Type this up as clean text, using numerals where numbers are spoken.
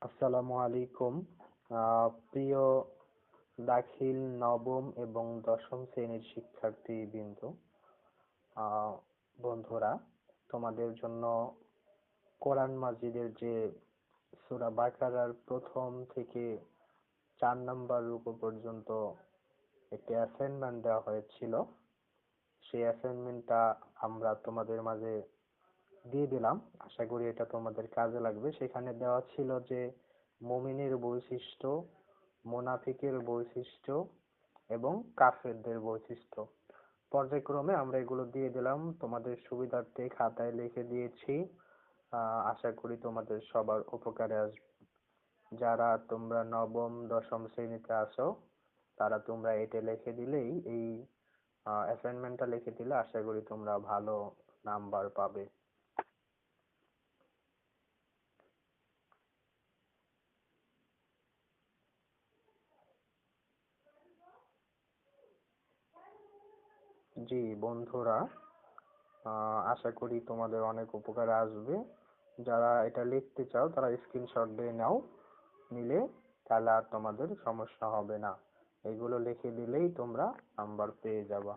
আসসালামু আলাইকুম। প্রিয় দাখিল নবম এবং দশম শ্রেণীর শিক্ষার্থীবৃন্দ, আহ, বন্ধুরা, তোমাদের জন্য কোরআন মাজিদের যে সূরা বাকারার প্রথম থেকে 4 নম্বর রুকু পর্যন্ত একটি অ্যাসাইনমেন্ট দেওয়া হয়েছিল। সেই অ্যাসাইনমেন্টটা আমরা তোমাদের মাঝে দিয়ে দিলাম। আশা করি এটা তোমাদের কাজে লাগবে। সেখানে দেওয়া ছিল যে মুমিনের বৈশিষ্ট্য, মুনাফিকের বৈশিষ্ট্য এবং কাফেরদের বৈশিষ্ট্য। পর্যায়ক্রমে আমরা এগুলো দিয়ে দিলাম, তোমাদের সুবিধার্থে খাতায় লিখে দিয়েছি। আশা করি তোমাদের সবার উপকারে আসবে। যারা তোমরা নবম দশম শ্রেণীতে আছো, তারা তোমরা এটা লিখে দিলেই, এই অ্যাসাইনমেন্টটা লিখে দিলে আশা করি তোমরা ভালো নাম্বার পাবে। জি বন্ধুরা, আশা করি তোমাদের অনেক উপকারে আসবে। যারা এটা লিখতে চাও তারা স্ক্রিনশট দিয়ে নাও, নিলে তাহলে আর তোমাদের সমস্যা হবে না। এগুলো লিখে দিলেই তোমরা নাম্বার পেয়ে যাবা।